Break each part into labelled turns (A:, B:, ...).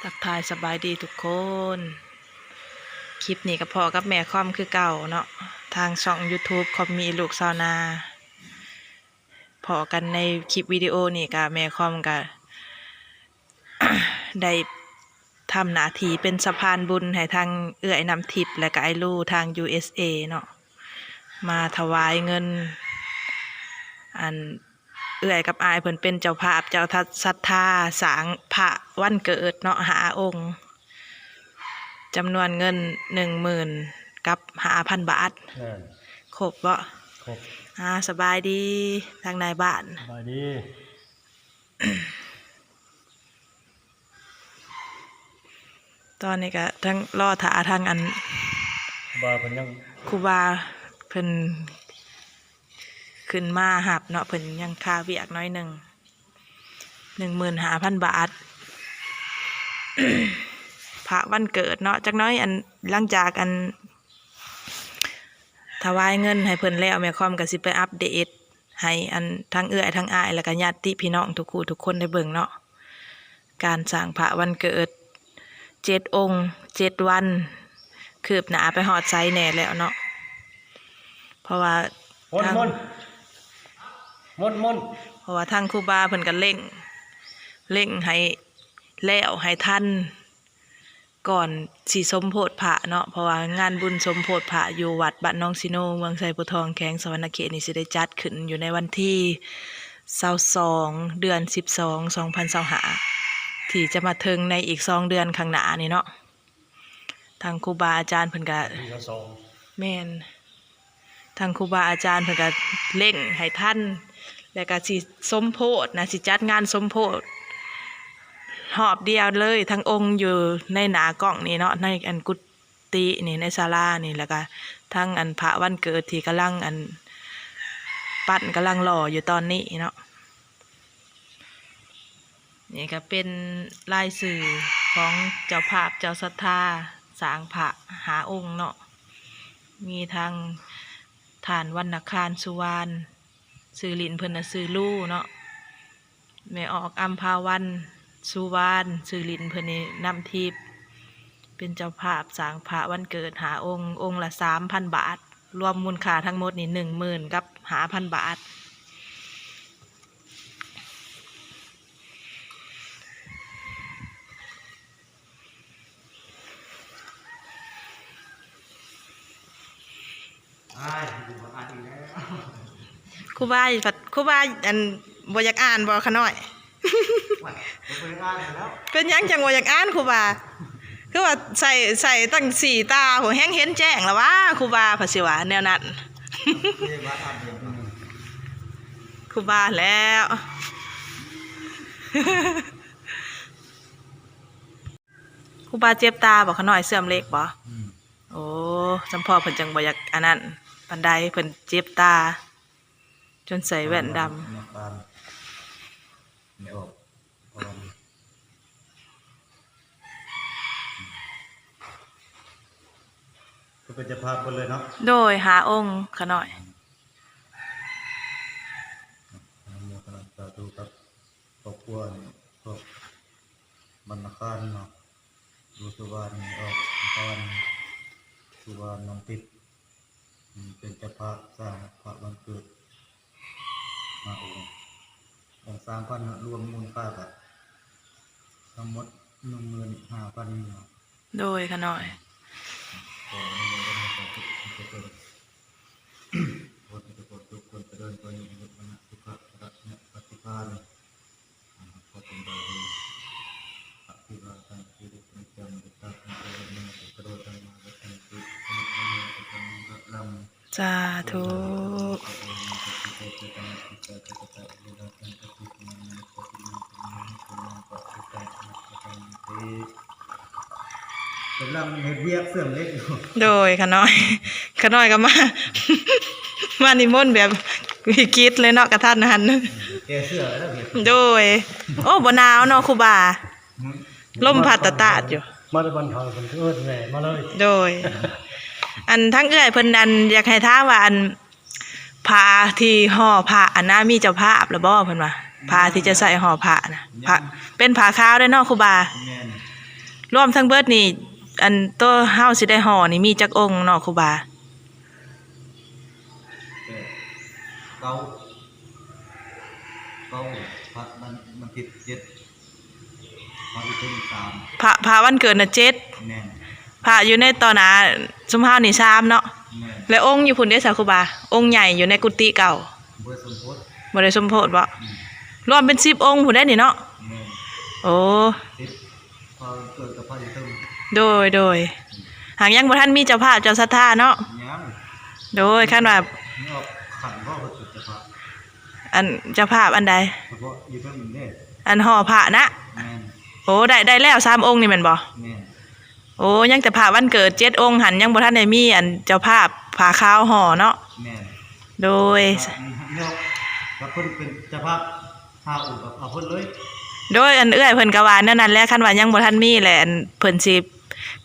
A: ทักทายสบายดีทุกคนคลิปนี้กับพ่อกับแม่คอมคือเก่าเนาะทางช่อง YouTube คอมมีลูกสาวนาพอกันในคลิปวิดีโอนี่กับแม่คอมกับ ได้ทำหน้าที่เป็นสะพานบุญให้ทางเอื้อยนำทิพย์และก็ไอลูทาง USA เนาะมาถวายเงินอันเอื้อยกับอายเพิ่นเป็นเจ้าภาพเจ้าศรัทธาสร้างพระวันเกิดเนาะ5 องค์จำนวนเงิน10,000กับ5,000 บาทครบบ่
B: ครบ
A: สบายดีทางนายบ้าน
B: สบายดี
A: ตอนนี้ก็ทั้งรอถาทางอัน
B: บาเพิ่นยัง
A: ครูบาเพิ่นขึ้นมาหับเนาะเพิ่นยังค่าเวียกน้อยหนึ่ง15,000 บาท พระวันเกิดเนาะจักน้อยอันหลังจากอันถวายเงินให้เพิ่นแล้วแม่คอมก็สิไปอัปเดตให้อันทั้งเอื้อยทั้งอ้ายแล้วก็ญาติพี่น้องทุกคู่ทุกคนได้เบิ่งเนาะการสร้างพระวันเกิด7 องค์7 วันคืบหน้าไปฮอดไซแหน่แล้วเนาะเพราะว่าทางเพราะว่าทางครูบาเพิ่นก็เร่งให้แล้วให้ทันก่อนสิสมโภชพระเนาะเพราะว่างานบุญสมโภชพระอยู่วัดบ้านน้องซิโนเมืองไซโพธิ์ทองแขวงสะวรรณเขตนี่สิได้จัดขึ้นอยู่ในวันที่22 เดือน 12 2025ที่จะมาถึงในอีก2 เดือนข้างหน้านี่เนาะทางครูบาอาจารย์เพิ่นก็แม่นทางครูบาอาจารย์เพิ่นก็เร่งให้ทันแล้วก็สิสมโภชนะสิจัดงานสมโภชหอบเดียวเลยทั้งองค์อยู่ในหน้ากล้องนี่เนาะในอันกุฏินี่ในศาลานี่แล้วก็ทั้งอันพระวันเกิดที่กำลังอันปั้นกำลังหล่ออยู่ตอนนี้เนาะนี่ก็เป็นรายชื่อของเจ้าภาพเจ้าศรัทธาสร้างพระ5 องค์เนาะมีทางฐานวรรณคารสุวรรณสื่อลินเพิ่นน่ะสื่อลู่เนาะแม่ออกอัมพาวันสุวรรณสื่อลินเพิ่นนี่นำทิพย์เป็นเจ้าภาพสร้างพระวันเกิด5 องค์องค์ละ 3,000 บาทรวมมูลค่าทั้งหมดนี่10,000กับ5,000 บาทครูบาอันบ่อยากอ่านบ่ขะน้อย เป็นยังจังบ่อยากอ่านครูบาคือว่าใส่ตั้ง4 ตาโหแฮงเห็นแจ้งแล้วว่าครูบาภาษิวาแนวนั้น ครูบาแล้ว ครูบาเจ็บตาบ่ขะน้อยเสื่อมเล็กบ่โอ้จำพ่อเพิ่นจังบ่อยากอันนั้นปานใดเพิ่นเจ็บตาจนใส่แว่นดำ
B: ไม่ออกก็เป็นจะพาคนเลยเนาะ
A: โดย5 องค์ขะน้อย
B: โมทนาสาธุครับครอบครัวก็บรรณาคารเนาะดูสุวรรณออกตอนสุวรรณน้องติดเป็นเจ้าภาพสร้างพระวันเกิดมาองค์3,000รวมมูลค่ากับทั้งหมด15,000
A: โดยขะน้อย
B: คนเจริญตัวนี้มันสุขะรัตนปฏิภาณขอเป็นบารมีอภิวาทานสิริปัญญามุตตะอันเจริญในกระโดดธรรมะวัฏฏังติสมุทัยปัจจังระลำ
A: สาธุ
B: กำลังเฮ็ดเวียกเสื่อมเล็กอยู่
A: โดยขะน้อยขะน้อยก็มา มานิมนต์แบบวิกฤตเลยเนาะกระทันหัน
B: แกเสื้อแล้ว
A: โดยโอ้บ่หนาวเนาะครูบาลมพัดตะๆอยู่
B: มาได้บรรเทาเพิ่นเอิ้นแหน่มาเลย
A: โดยอันทั้งเอื้อยเพิ่นอันอยากให้ถามว่าอันผ้าที่ห่อผ้าอันน่ะมีเจ้าภาพแล้วบ่เพิ่นว่าผ้าที่จะใส่ห่อผ้าน่ะผ้าเป็นผ้าขาวเด้อเนาะครูบา รวมทั้งเบิดนี่อันตัวเฮาสิได้ห่อนี่มีจักองค์เนาะครูบา
B: แต่เก้าเก้าพระมันผิดเจ็ดพระอีกเป็นสาม
A: พระวันเกิดน่ะ7
B: แม่น
A: พระอยู่ในตอนหนาซุมเฮานี่3เนาะ
B: แม่น
A: แล้วองค์อยู่พุ่นเด้สาครูบาองค์ใหญ่อยู่ในกุฏิเก่า
B: เบอร์สมโพธิ
A: บ่ได้สมโพธิบ่รวมเป็น10องค์พุ่นได้นี่เนาะ
B: แม่น
A: โอ้
B: ติดพระเกิดกับพระอีกเป็น
A: โดยหากยังบ่ทันมีเจ้าภาพเจ้าศรัทธาเนาะ
B: ยัง
A: โดยคันว่า
B: นี่ออกขันก็เกิดจะพระ
A: อันเจ้าภาพอันใด
B: เฉพาะอีกเป็นเนี่ย
A: อันห่อพระนะ
B: แม่น
A: โอ้ได้แล้ว3องค์นี่แม่นบ่
B: แม่น
A: โอ้ยังแต่พระวันเกิด7องค์หันยังบ่ทันได้มีอันเจ้าภาพผ้าขาวห่อเนาะ
B: แม่น
A: โดย
B: นี่ออกกับเพิ่นเป็นเจ้าภาพพาอุ่นกับเอาเพิ่นเลย
A: โดยอันเอื้อยเพิ่นก็ว่าแนวนั้นแหละคันว่ายังบ่ทันมีแหละอันเพิ่นสิ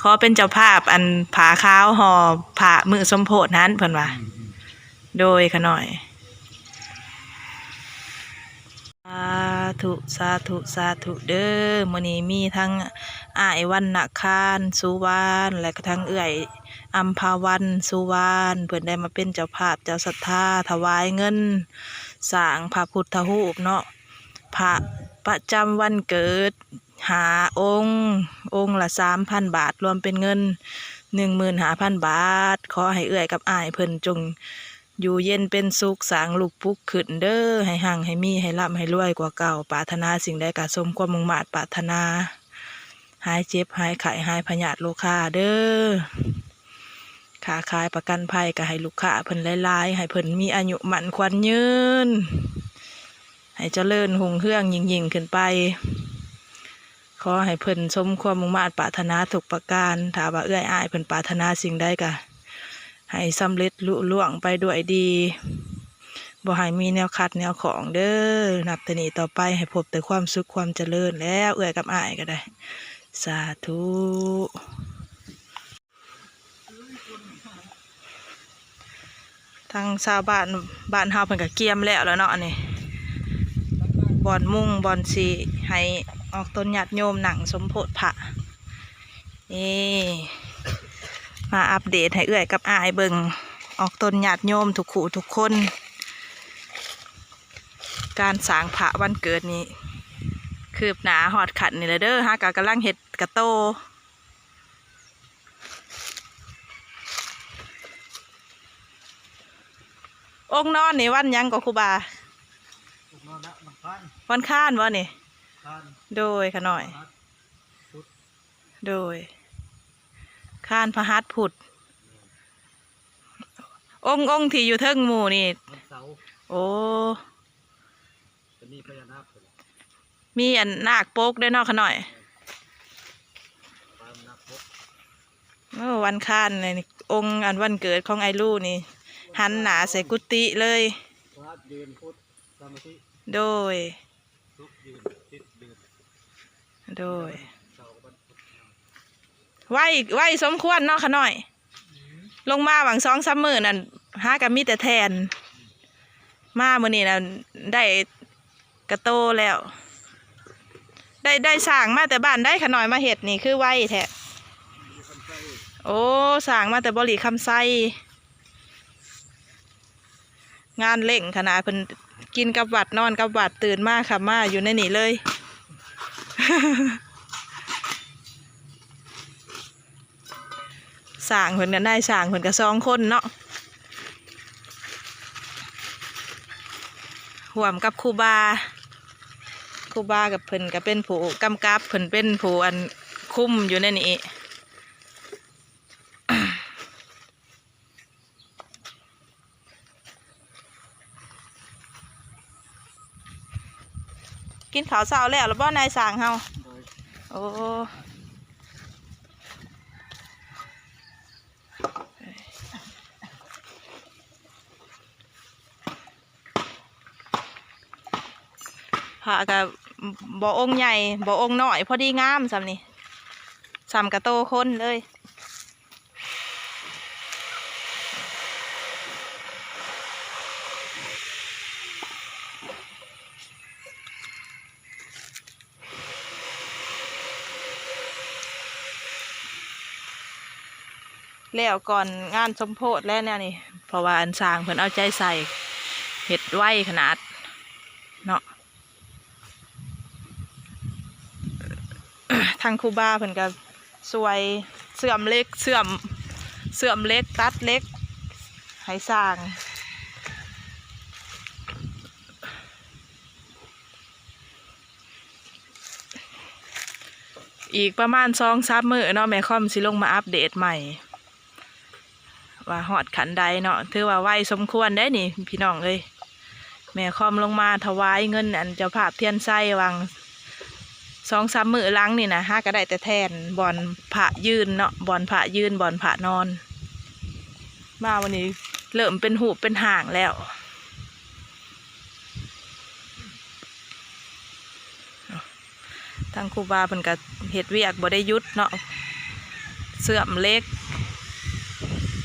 A: ขอเป็นเจ้าภาพอันผ้าขาวห่อผ้ามื้อสมโพธินั้นเพิ่นว่าโดยขะหน่อยสาธุเด้อมื้อนี้มีทั้งอ้ายวันณคารสุวรรณและก็ทั้งเอื้อยอัมภาวันสุวรรณเพิ่นได้มาเป็นเจ้าภาพเจ้าศรัทธาถวายเงินสร้างพระพุทธรูปเนาะพระประจำวันเกิดองค์ละ 3,000 บาทรวมเป็นเงิน 15,000 บาทขอให้เอื้อยกับอ้ายเพิ่นจงอยู่เย็นเป็นสุขสร้างลูกปุกขึ้นเด้อให้หั่งให้มีให้ร่ำให้รวยกว่าเก่าปรารถนาสิ่งใดก็สมความมุ่งมา่ปรารถนาหายเจ็บหายไข้หายพยาธิโรคาเด้อค้าขายประกันภัยก็ให้ลูกค้าเพิ่นหลายๆให้เพิ่นมีอายุมั่นขวัญยืนให้เจริญรุ่งเรืองยิ่งขึ้นไปขอให้เพิ่นสมความมุ่งมา่ปรารถนาทุกประการถ้าว่าเอื้อยอ้ายเพิ่นปรารถนาสิ่งใดก็ให้สำเร็จลุล่วงไปด้วยดีบ่ให้มีแนวขัดแนวของเด้อนับแต่นี้ต่อไปให้พบแต่ความสุขความเจริญแล้วเอื้อยกับอ้ายก็ได้สาธุทางชาวบ้านเฮาเพิ่นก็เกียมแล้วเนาะอันนี้บ่อนมุ่งบ่อนสิให้ออกต้นญาติโยมหนังสมโพธิพระนี่มาอัปเดตให้เอื้อยกับอ้ายเบิ่งออกต้นญาติโยมทุกคู่ทุกคนการสร้างพระวันเกิดนี้คืบหน้าฮอดขันนี่แหละเด้อฮะกำลังเฮ็ดกระโตองค์นอนนี่วันหยังก็ครูบา
B: นอนละมันคัน
A: วันค้านวะนี่
B: คัน
A: โดยขะหน่อย
B: พุทธ
A: โดยค้านพระหัตถ์ผุดองค์ที่อยู่เทิงหมู่นี่
B: วันเสาร์
A: โอ้
B: จะมีพญานาคเลย
A: มีอันนาคโป๊กได้วยเนอกขะหน่อย
B: พญานาคพบ
A: วันค้านนี่องค์อันวันเกิดของไอลูนี่หันหนาใส่กุฏิเลย
B: พระยืนพุทธสมาธิ
A: โดย
B: ทุกยืนติดยืน
A: โดย
B: เสาร์วันพุธ
A: ไหวสมควรเนาะขะหน่อย ลงมาหวัง2-3 มื้อนั่นหากันมีแต่แทน มามื้อนี้น่ะได้กระโตแล้ว ได้สร้างมาแต่บ้านได้ขะหน่อยมาเฮ็ดนี่คือไหวแท้โอ้สร้างมาแต่บ่หลีคำไซงานเร่งขนาดเพิ่นกินกับวัดนอนกับวัดตื่นมาค่ะมาอยู่ในนี่เลย สร้างเพิ่นกันได้สร้างเพิ่นก็2 คนเนาะร่วมกับครูบากับเพิ่นก็เป็นผู้กำกับเพิ่นเป็นผู้อันคุมอยู่ในนี้กินข้าวเช้าแล้วหรือบ่นายสร้างเฮา
B: โดย
A: โอ้พระก็บ่องค์ใหญ่บ่องค์น้อยพอดีงามสำนี่สำกระโตคนเลย แล้วก่อนงานสมโพธิแล้วเนี่ยนี่เพราะว่าอันสร้างเพิ่นเอาใจใส่เฮ็ดไว้ขนาดเนาะ ทางครูบาเพิ่นก็สวยเสื่อมเล็กเสื่อมเล็กตัดเล็กให้สร้างอีกประมาณ2-3 มื้อเนาะแม่ค่อมสิลงมาอัปเดตใหม่ว่าฮอดขันใดเนาะถือว่าไวสมควรได้นี่พี่น้องเอ้ยแม่ค่อมลงมาถวายเงินอันเจ้าภาพเทียนไส้วัง2-3 มื้อหลังนี่นะฮะก็ได้แต่แทนบอนพระยืนเนาะบอนพระยืนบอนพระนอนมาวันนี้เริ่มเป็นหูเป็นห่างแล้วทางครูบาเพิ่นก็เฮ็ดเวียกบ่ได้หยุดเนาะเสื่อมเล็ก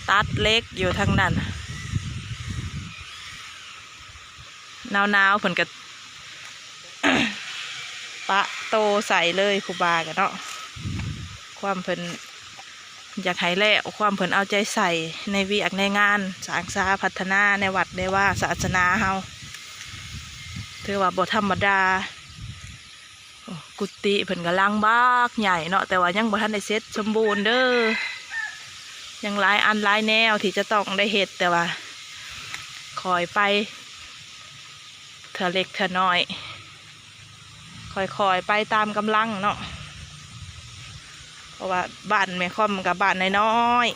A: ตัดเล็กอยู่ทางนั้นหนาวเพิ่นก็ ปะโตใส่เลยครูบากันเนาะความเพิ่นอยากให้แล้วความเพิ่นเอาใจใส่ในเวียกในงานสร้างสาพัฒนาในวัดได้ว่าศาสนาเฮาถือว่าบ่ธรรมดากุฏิเพิ่นก็ลังบักใหญ่เนาะแต่ว่ายังบ่ทันได้เสร็จสมบูรณ์เด้อยังหลายอันหลายแนวที่จะต้องได้เฮ็ดแต่ว่าคอยไปเถื่อเล็กเถื่อน้อยค่อยๆไปตามกำลังเนาะเพราะว่าบ้านแม่ค่อมกับบ้านน้อย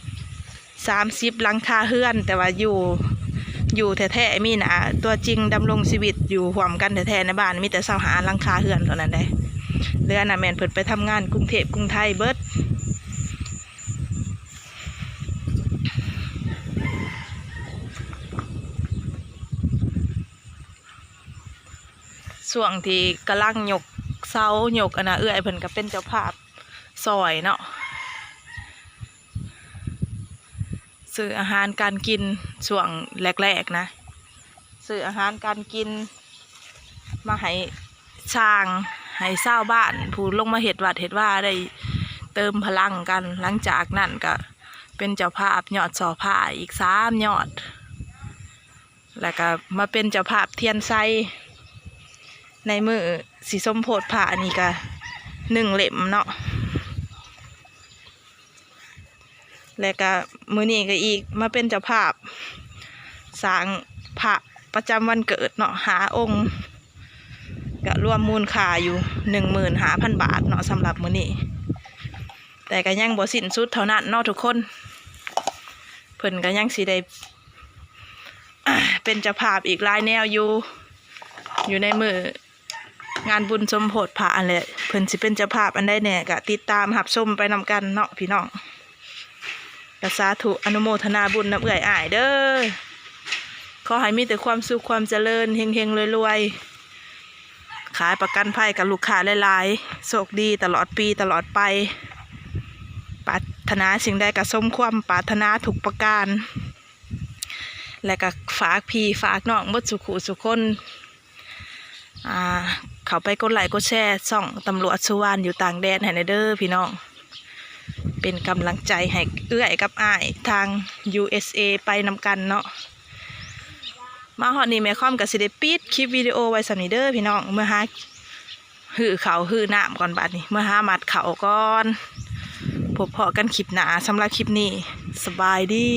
A: 30 หลังคาเฮือนแต่ว่าอยู่แท้ๆมีนะตัวจริงดำรงชีวิตอยู่ห่วมกันแท้ๆในบ้านมีแต่25 หลังคาเฮือนเท่านั้นได้เรือน่ะแม่นเพิ่นไปทำงานกรุงเทพกรุงไทยเบิดช่วงที่กำลังยกเสายกอันน่ะเอื้อยเพิ่นก็เป็นเจ้าภาพซอยเนาะซื้ออาหารการกินช่วงแรกๆนะซื้ออาหารการกินมาให้ช่างให้ชาวบ้านผู้ลงมาเฮ็ดวัดเฮ็ดว่าได้เติมพลังกันหลังจากนั้นก็เป็นเจ้าภาพยอดสอผ้าอีก3 ยอดแล้วก็มาเป็นเจ้าภาพเทียนไซในมือสีส้มโพธิ์ผ่านี่ก็1 เล่มเนาะแล้วก็มื้อนี้ก็อีกมาเป็นเจ้าภาพสร้างพระประจำวันเกิดเนาะ5 องค์ก็รวมมูลค่าอยู่ 15,000 บาทเนาะสำหรับมื้อนี้แต่ก็ยังบ่สิ้นสุดเท่านั้นเนาะทุกคนเพิ่นก็ยังสิได้ เป็นเจ้าภาพอีกหลายแนวอยู่ในมืองานบุญสมโพธิพระอันแหละเพิ่นสิเป็นเจ้าภาพอันใดแน่ก็ติดตามรับชมไปนำกันเนาะพี่น้องก็สาธุอนุโมทนาบุญนำเอื้อยอ้ายเด้อขอให้มีแต่ความสุขความเจริญเฮงๆรวยๆขายประกันภัยกับลูกค้าหลายๆโชคดีตลอดปีตลอดไปปรารถนาสิ่งใดก็สมความปรารถนาทุกประการและก็ฝากพี่ฝากน้องหมดสุขุสุคนเขาไปกดไลค์กดแชร์ส่องตำรวจสุวรรณอยู่ต่างแดนให้เด้อพี่น้องเป็นกำลังใจให้เอื้อยกับอ้ายทาง USA ไปนำกันเนาะมาฮอดนี้แม่ค่อมกับสิได้ปิดคลิปวิดีโอไว้สำนี้เด้อพี่น้องเมื่อหาหื้อเขาหื้อน้ำก่อนบัดนี้เมื่อหามัดเขาก่อนพบเพาะกันคลิปหนาสำหรับคลิปนี้สบายดี